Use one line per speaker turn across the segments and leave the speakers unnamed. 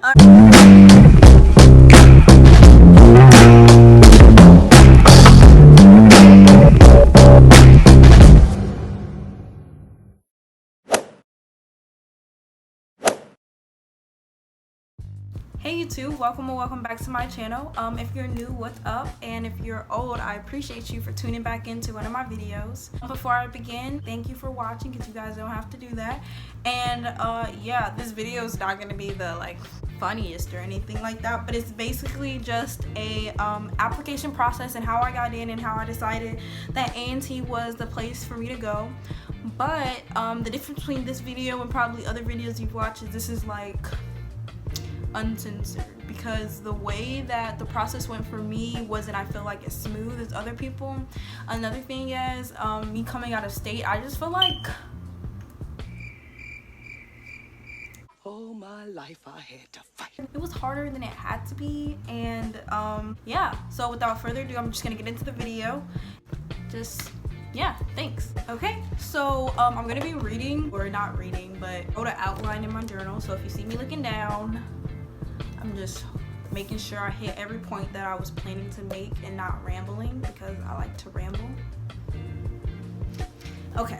Hey YouTube, welcome back to my channel. If you're new, what's up? And if you're old, I appreciate you for tuning back into one of my videos. Before I begin, thank you for watching, because you guys don't have to do that. And yeah, this video is not gonna be the funniest or anything like that, but it's basically just a application process and how I got in and how I decided that A&T was the place for me to go. But the difference between this video and probably other videos you've watched is this is uncensored, because the way that the process went for me wasn't, I feel like, as smooth as other people. Another thing is me coming out of state, I just feel like
all my life I had to fight.
It was harder than it had to be. And yeah, so without further ado, I'm just gonna get into the video. Yeah, thanks. Okay, so I'm gonna be reading, or not reading, but wrote an outline in my journal. So if you see me looking down, I'm just making sure I hit every point that I was planning to make and not rambling, because I like to ramble. Okay,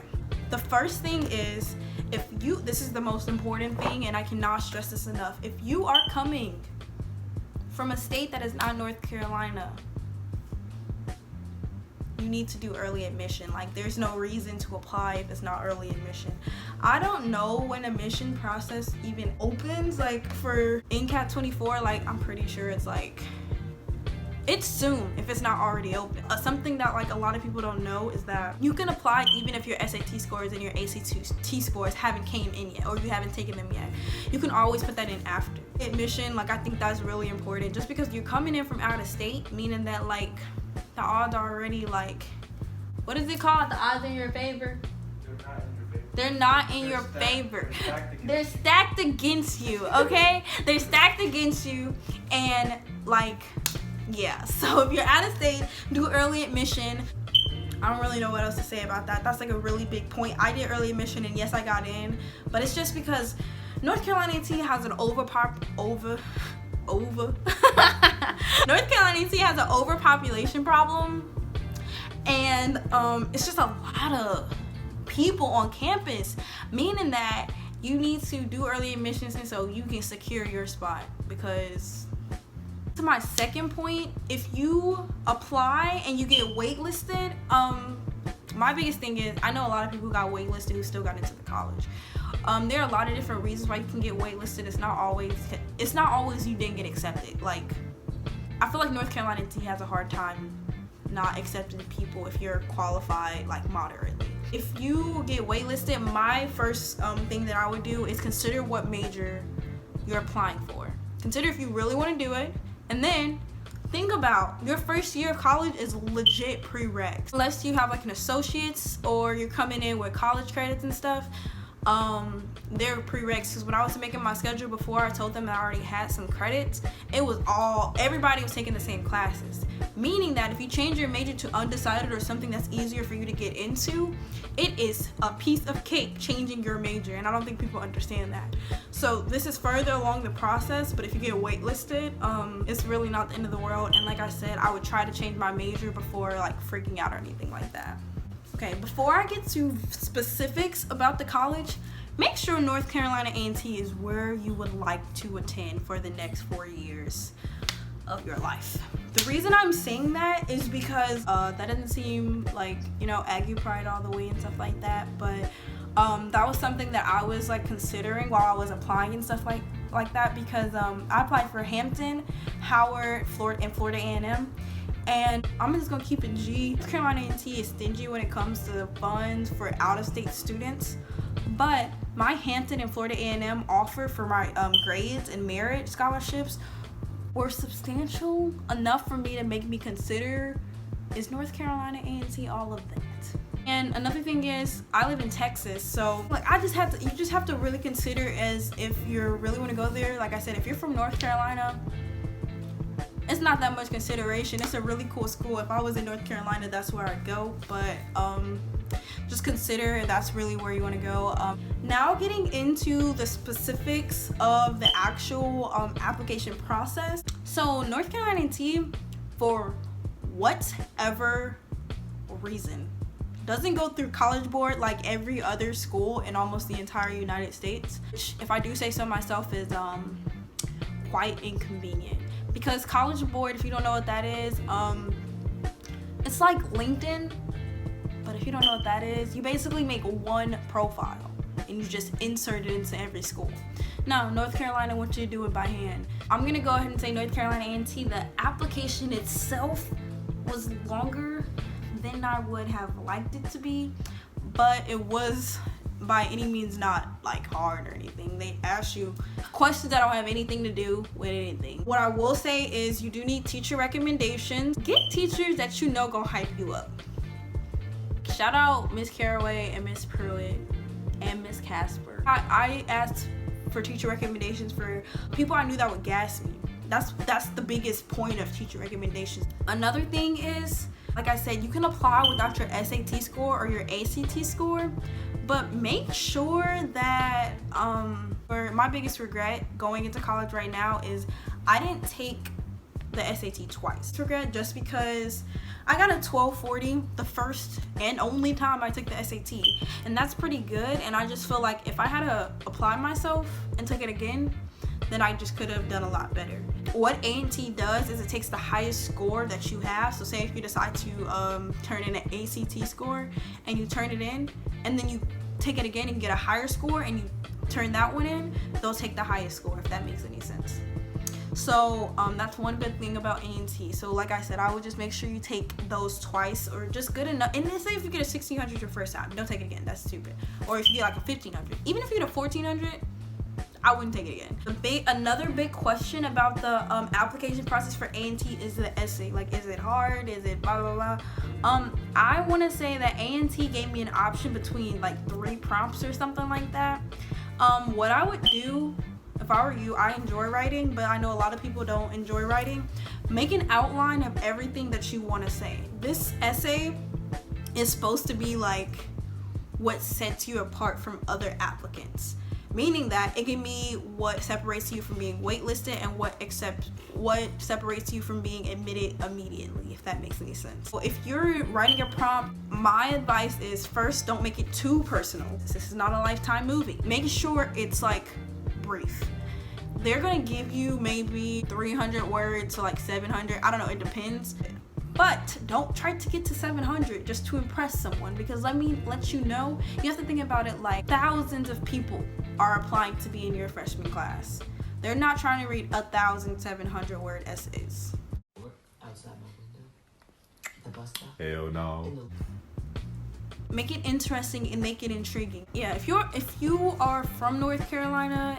the first thing is, this is the most important thing, and I cannot stress this enough. If you are coming from a state that is not North Carolina, you need to do early admission. There's no reason to apply if it's not early admission. I don't know when admission process even opens, for NCAT 24. I'm pretty sure it's soon if it's not already open. Something that a lot of people don't know is that you can apply even if your SAT scores and your ACT scores haven't came in yet, or you haven't taken them yet. You can always put that in after admission. I think that's really important, just because you're coming in from out of state, meaning that the odds are already what is it called? The odds in your favor? They're not in your favor. They're stacked against you, okay? They're stacked against you, and yeah. So if you're out of state, do early admission. I don't really know what else to say about that. That's a really big point. I did early admission, and yes, I got in, but it's just because North Carolina A&T has an North Carolina A&T has an overpopulation problem, and it's just a lot of people on campus, meaning that you need to do early admissions, and so you can secure your spot. Because to my second point, if you apply and you get waitlisted, my biggest thing is, I know a lot of people who got waitlisted who still got into the college. There are a lot of different reasons why you can get waitlisted. It's not always you didn't get accepted. I feel like North Carolina A&T has a hard time not accepting people if you're qualified moderately. If you get waitlisted, my first thing that I would do is consider what major you're applying for. Consider if you really want to do it, and then think about your first year of college is legit prereqs. Unless you have an associate's or you're coming in with college credits and stuff, they're prereqs. Because when I was making my schedule before, I told them that I already had some credits. Everybody was taking the same classes, meaning that if you change your major to undecided or something that's easier for you to get into, it is a piece of cake changing your major, and I don't think people understand that. So this is further along the process, but if you get waitlisted, it's really not the end of the world. And like I said, I would try to change my major before freaking out or anything like that. Okay, before I get to specifics about the college, make sure North Carolina A&T is where you would like to attend for the next 4 years of your life. The reason I'm saying that is because that doesn't seem Aggie pride all the way and stuff like that, but that was something that I was considering while I was applying and stuff like that, because I applied for Hampton, Howard, and Florida A&M. And I'm just gonna keep it G. North Carolina A&T is stingy when it comes to funds for out-of-state students, but my Hampton and Florida A&M offer for my grades and merit scholarships were substantial enough for me to make me consider, is North Carolina A&T all of that? And another thing is, I live in Texas, so you just have to really consider as if you really want to go there. Like I said, if you're from North Carolina, it's not that much consideration. It's a really cool school. If I was in North Carolina, that's where I'd go, but just consider that's really where you want to go. Now getting into the specifics of the actual application process. So North Carolina A&T, for whatever reason, doesn't go through College Board like every other school in almost the entire United States, which, if I do say so myself, is quite inconvenient. Because College Board, if you don't know what that is, it's like LinkedIn, but if you don't know what that is, you basically make one profile and you just insert it into every school. Now, North Carolina wants you to do it by hand. I'm gonna go ahead and say North Carolina A&T, the application itself was longer than I would have liked it to be, but it was by any means not like hard or anything. They ask you questions that don't have anything to do with anything. What I will say is you do need teacher recommendations. Get teachers that you know gonna hype you up. Shout out Miss Caraway and Miss Pruitt and Miss Casper. I asked for teacher recommendations for people I knew that would gas me. That's the biggest point of teacher recommendations. Another thing is, like I said, you can apply without your SAT score or your ACT score, but make sure that for my biggest regret going into college right now is I didn't take the SAT twice. Regret just because I got a 1240 the first and only time I took the SAT, and that's pretty good. And I just feel like if I had to apply myself and took it again, then I just could have done a lot better. What A&T does is it takes the highest score that you have. So say if you decide to turn in an ACT score and you turn it in, and then you take it again and get a higher score and you turn that one in, they'll take the highest score, if that makes any sense. So that's one good thing about A&T. So like I said, I would just make sure you take those twice, or just good enough. And then say if you get a 1600 your first time, don't take it again, that's stupid. Or if you get like a 1500, even if you get a 1400, I wouldn't take it again. Another big question about the application process for A&T is the essay. Like, is it hard? Is it blah blah blah? I want to say that A&T gave me an option between like 3 prompts or something like that. What I would do if I were you, I enjoy writing, but I know a lot of people don't enjoy writing. Make an outline of everything that you want to say. This essay is supposed to be like what sets you apart from other applicants. Meaning that it can be what separates you from being waitlisted and what separates you from being admitted immediately, if that makes any sense. Well, if you're writing a prompt, my advice is first, don't make it too personal. This is not a Lifetime movie. Make sure it's like brief. They're gonna give you maybe 300 words to like 700. I don't know, it depends. But don't try to get to 700 just to impress someone, because let me let you know, you have to think about it like thousands of people are applying to be in your freshman class. They're not trying to read 1,700 word essays.
Outside my window. The bus stop.
Hell no.
Make it interesting and make it intriguing. Yeah, if you are from North Carolina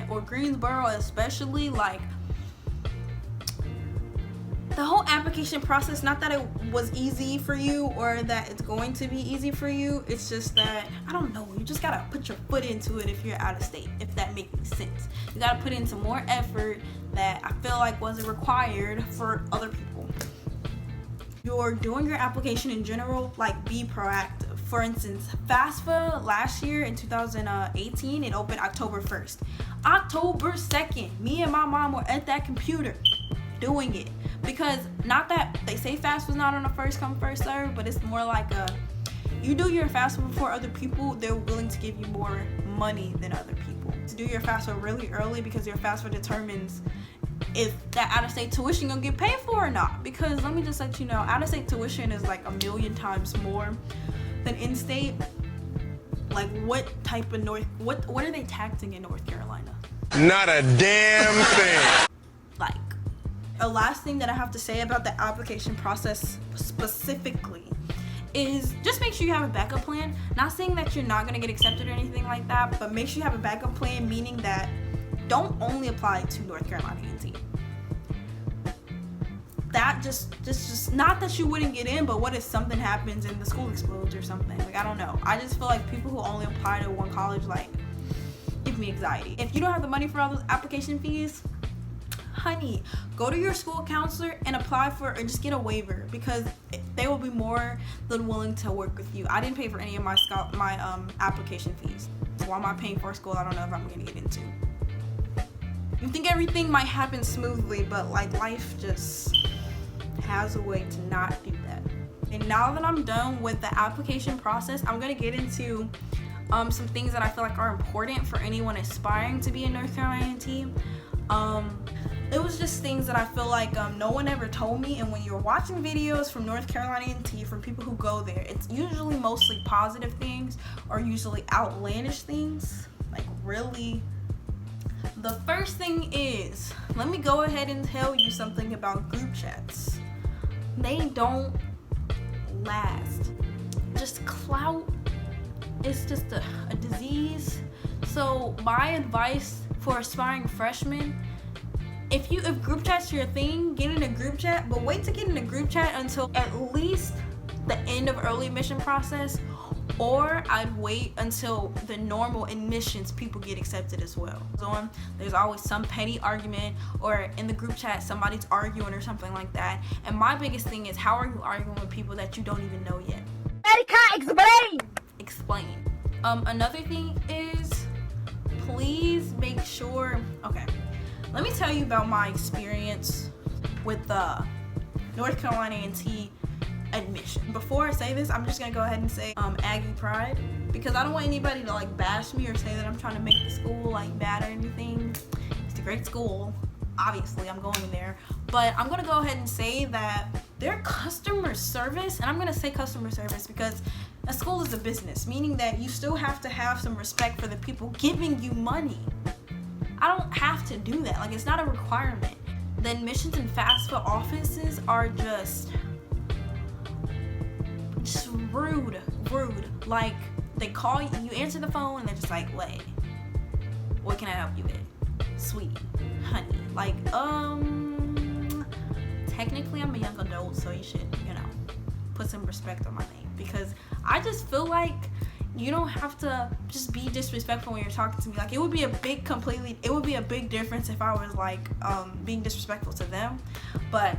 or Greensboro especially, like, the whole application process, not that it was easy for you or that it's going to be easy for you, it's just that, I don't know, you just gotta put your foot into it if you're out of state, if that makes sense. You gotta put in some more effort that I feel like wasn't required for other people. You're doing your application in general, like, be proactive. For instance, FAFSA last year in 2018, it opened October 1st. October 2nd, me and my mom were at that computer doing it. Because not that they say FAFSA's not on a first come first serve, but it's more like you do your FAFSA before other people, they're willing to give you more money than other people. To do your FAFSA really early, because your FAFSA determines if that out-of-state tuition gonna get paid for or not. Because let me just let you know, out-of-state tuition is like 1,000,000 times more than in-state. Like, what type of what are they taxing in North Carolina?
Not a damn thing.
Like, a last thing that I have to say about the application process specifically is just make sure you have a backup plan. Not saying that you're not going to get accepted or anything like that, but make sure you have a backup plan, meaning that don't only apply to North Carolina A&T. That just not that you wouldn't get in, but what if something happens and the school explodes or something? Like, I don't know. I just feel like people who only apply to one college, like, give me anxiety. If you don't have the money for all those application fees, honey, go to your school counselor and apply for, or just get a waiver, because they will be more than willing to work with you. I didn't pay for any of my application fees. So why am I paying for school I don't know if I'm gonna get into? You think everything might happen smoothly, but like life just has a way to not do that. And now that I'm done with the application process, I'm gonna get into some things that I feel like are important for anyone aspiring to be in North Carolina A&T. It was just things that I feel like no one ever told me, and when you're watching videos from North Carolina A&T from people who go there, it's usually mostly positive things or usually outlandish things, like really. The first thing is, let me go ahead and tell you something about group chats. They don't last. Just clout is just a disease. So my advice for aspiring freshmen, if group chat's your thing, get in a group chat, but wait to get in a group chat until at least the end of early admission process, or I'd wait until the normal admissions people get accepted as well. So there's always some petty argument, or in the group chat somebody's arguing or something like that. And my biggest thing is, how are you arguing with people that you don't even know yet? Explain. Another thing is, please make sure, okay, let me tell you about my experience with the North Carolina A&T admission. Before I say this, I'm just gonna go ahead and say Aggie pride, because I don't want anybody to like bash me or say that I'm trying to make the school like bad or anything. It's a great school, obviously I'm going there, but I'm gonna go ahead and say that their customer service, and I'm gonna say customer service because a school is a business, meaning that you still have to have some respect for the people giving you money. I don't have to do that, like it's not a requirement. The admissions and FAFSA offices are just rude. Like, they call you, you answer the phone, and they're just like, wait, what can I help you with? Sweetie, honey, like, technically I'm a young adult, so you should, put some respect on my name, because I just feel like you don't have to just be disrespectful when you're talking to me. Like, it would be a big difference if I was like being disrespectful to them, but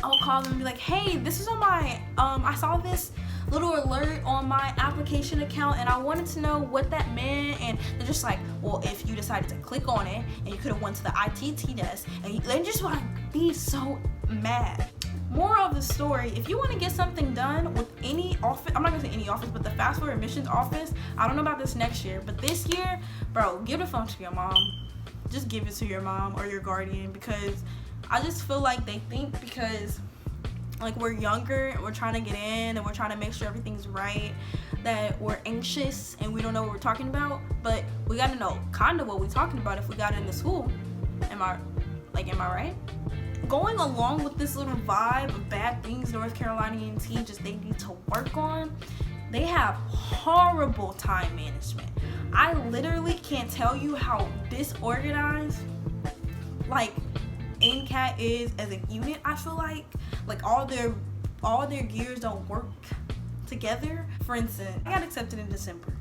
I'll call them and be like, hey, this is on my I saw this little alert on my application account and I wanted to know what that meant. And they're just like, well, if you decided to click on it and you could have went to the ITT desk, and they just want to be so mad. Moral of the story, if you want to get something done with any office, I'm not gonna say any office, but the fast forward admissions office, I don't know about this next year, but this year, bro, give the phone to your mom. Just give it to your mom or your guardian, because I just feel like they think because like we're younger and we're trying to get in and we're trying to make sure everything's right, that we're anxious and we don't know what we're talking about. But we gotta know kind of what we're talking about if we got into school. Am I right? Going along with this little vibe of bad things North Carolina A&T just they need to work on, they have horrible time management. I literally can't tell you how disorganized like NCAT is as a unit. I feel like all their gears don't work together. For instance, I got accepted in December,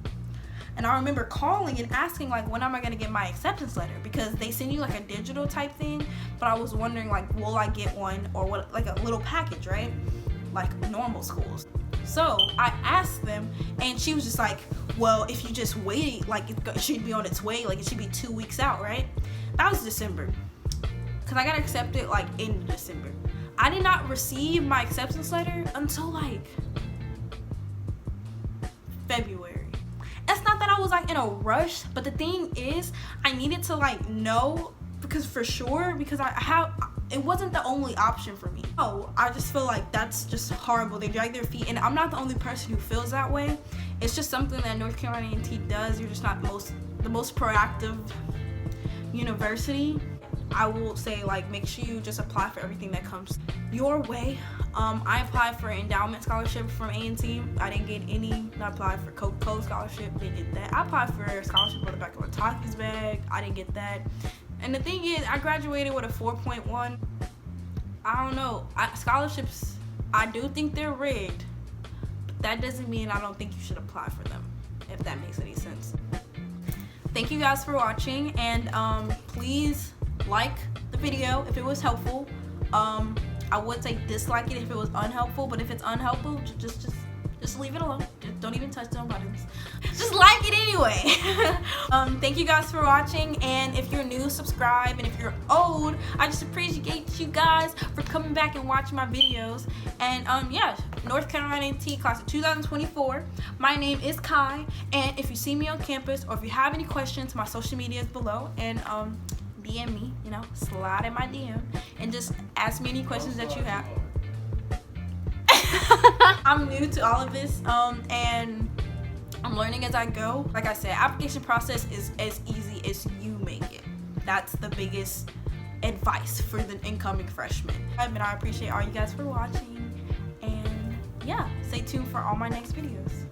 and I remember calling and asking like, when am I gonna get my acceptance letter, because they send you like a digital type thing, but I was wondering like, will I get one, or what, like a little package, right, like normal schools. So I asked them, and she was just like, well, if you just wait, like it should be on its way, like it should be 2 weeks out, right? That was December, because I got accepted like in December. I did not receive my acceptance letter until like February. It's not that I was like in a rush, but the thing is, I needed to like know, because it wasn't the only option for me. Oh, I just feel like that's just horrible. They drag their feet, and I'm not the only person who feels that way. It's just something that North Carolina A&T does. You're just not the most proactive university. I will say, like, make sure you just apply for everything that comes your way. I applied for endowment scholarship from A&T. I didn't get any. I applied for code scholarship. Didn't get that. I applied for a scholarship on the back of a Takis bag. I didn't get that. And the thing is, I graduated with a 4.1. I don't know. Scholarships, I do think they're rigged, but that doesn't mean I don't think you should apply for them, if that makes any sense. Thank you guys for watching, and please like the the video if it was helpful. I would say dislike it if it was unhelpful, but if it's unhelpful, just leave it alone. Just don't even touch them buttons. Just like it anyway. Thank you guys for watching, and if you're new, subscribe, and if you're old, I just appreciate you guys for coming back and watching my videos. And yeah, North Carolina A&T class of 2024. My name is Kai, and if you see me on campus or if you have any questions, my social media is below, and DM me, you know, slide in my DM and just ask me any questions that you have. I'm new to all of this, and I'm learning as I go. Like I said, application process is as easy as you make it. That's the biggest advice for the incoming freshmen. And I appreciate all you guys for watching, and yeah, stay tuned for all my next videos.